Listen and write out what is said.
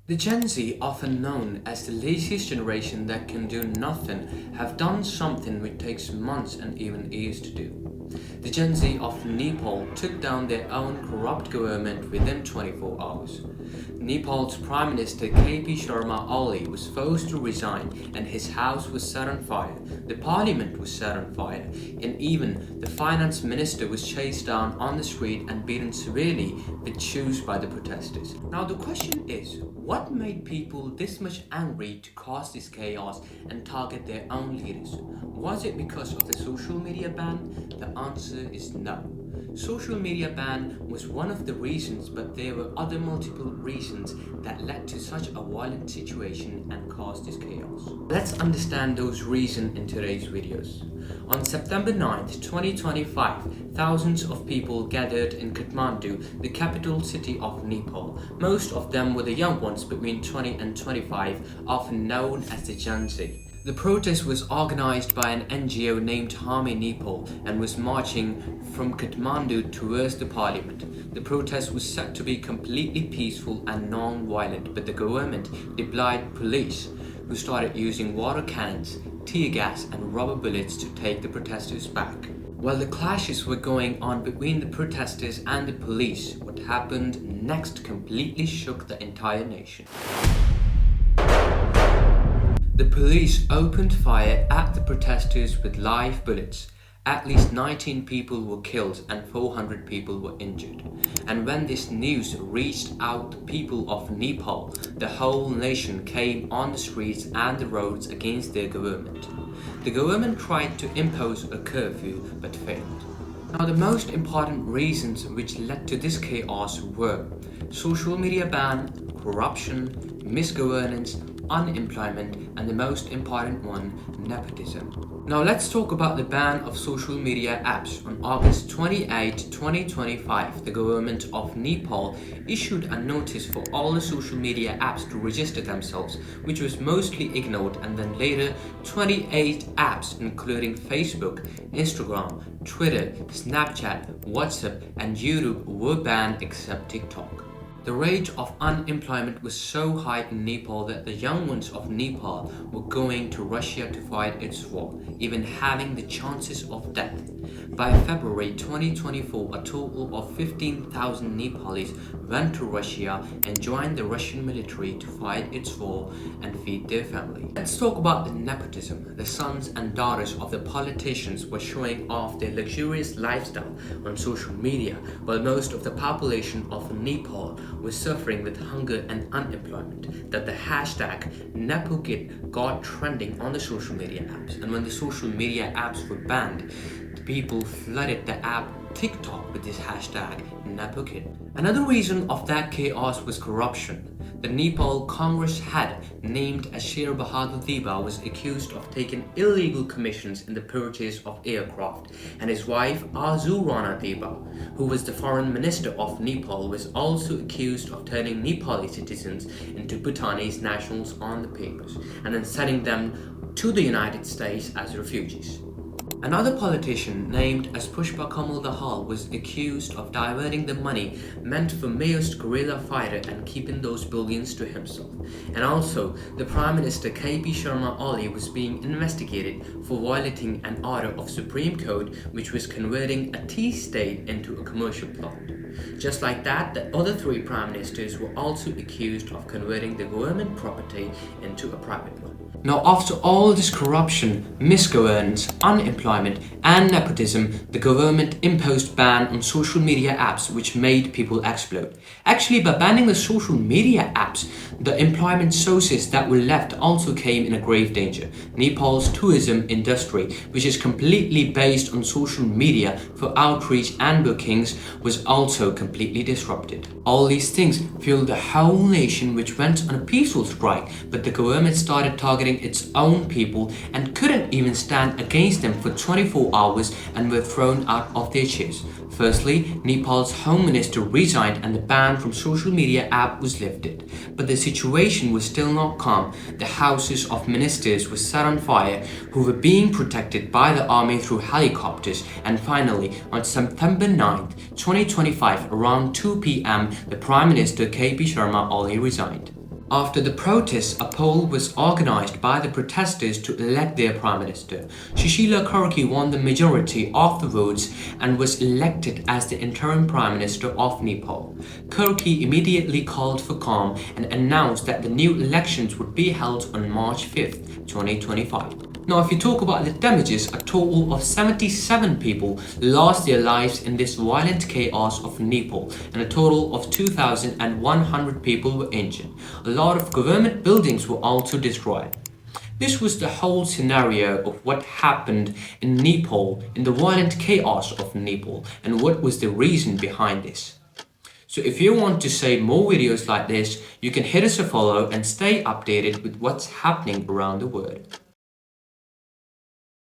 The Gen Z, often known as the laziest generation that can do nothing, have done something which takes months and even years to do. The Gen Z of Nepal took down their own corrupt government within 24 hours. Nepal's Prime Minister KP Sharma Oli was forced to resign and his house was set on fire, the parliament was set on fire, and even the finance minister was chased down on the street and beaten severely with shoes by the protesters. Now the question is, what made people this much angry to cause this chaos and target their own leaders? Was it because of the social media ban? The answer is no. Social media ban was one of the reasons, but there were other multiple reasons that led to such a violent situation and caused this chaos. Let's understand those reasons in today's videos. On September 9th, 2025, thousands of people gathered in Kathmandu, the capital city of Nepal. Most of them were the young ones between 20 and 25, often known as the Gen Z. The protest was organized by an NGO named Harmony Nepal and was marching from Kathmandu towards the parliament. The protest was said to be completely peaceful and non-violent, but the government deployed police who started using water cannons, tear gas and rubber bullets to take the protesters back. While the clashes were going on between the protesters and the police, what happened next completely shook the entire nation. The police opened fire at the protesters with live bullets. At least 19 people were killed and 400 people were injured. And when this news reached out the people of Nepal, the whole nation came on the streets and the roads against their government. The government tried to impose a curfew but failed. Now the most important reasons which led to this chaos were social media ban, corruption, misgovernance, unemployment, and the most important one, nepotism. Now let's talk about the ban of social media apps. On August 28, 2025, the government of Nepal issued a notice for all the social media apps to register themselves, which was mostly ignored, and then later 28 apps including Facebook, Instagram, Twitter, Snapchat, WhatsApp, and YouTube were banned except TikTok. The rate of unemployment was so high in Nepal that the young ones of Nepal were going to Russia to fight its war, even having the chances of death. By February 2024, a total of 15,000 Nepalis went to Russia and joined the Russian military to fight its war and feed their family. Let's talk about the nepotism. The sons and daughters of the politicians were showing off their luxurious lifestyle on social media, while most of the population of Nepal was suffering with hunger and unemployment. That the hashtag NepoKid got trending on the social media apps, and when the social media apps were banned, the people flooded the app TikTok with this hashtag NepoKid. Another reason of that chaos was corruption. The Nepal Congress head, named as Sher Bahadur Deba, was accused of taking illegal commissions in the purchase of aircraft, and his wife Arzu Rana Deba, who was the foreign minister of Nepal, was also accused of turning Nepali citizens into Bhutanese nationals on the papers, and then sending them to the United States as refugees. Another politician, named as Pushpa Kamal Dahal, was accused of diverting the money meant for Maoist guerrilla fighter and keeping those billions to himself. And also, the Prime Minister KP Sharma Oli was being investigated for violating an order of Supreme Court which was converting a tea estate into a commercial plant. Just like that, the other three Prime Ministers were also accused of converting the government property into a private one. Now, after all this corruption, misgovernance, unemployment, and nepotism, the government imposed ban on social media apps, which made people explode. Actually, by banning the social media apps, the employment sources that were left also came in a grave danger. Nepal's tourism industry, which is completely based on social media for outreach and bookings, was also completely disrupted. All these things fueled the whole nation, which went on a peaceful strike, but the government started targeting its own people and couldn't even stand against them for 24 hours and were thrown out of their chairs. Firstly, Nepal's Home Minister resigned and the ban from social media app was lifted. But the situation was still not calm. The houses of ministers were set on fire, who were being protected by the army through helicopters. And finally, on September 9th, 2025, around 2 p.m., the Prime Minister KP Sharma Oli resigned. After the protests, a poll was organized by the protesters to elect their prime minister. Sushila Karki won the majority of the votes and was elected as the interim prime minister of Nepal. Karki immediately called for calm and announced that the new elections would be held on March 5th, 2025. Now, if you talk about the damages, a total of 77 people lost their lives in this violent chaos of Nepal, and a total of 2,100 people were injured. A lot of government buildings were also destroyed. This was the whole scenario of what happened in Nepal, in the violent chaos of Nepal, and what was the reason behind this. So if you want to see more videos like this, you can hit us a follow and stay updated with what's happening around the world.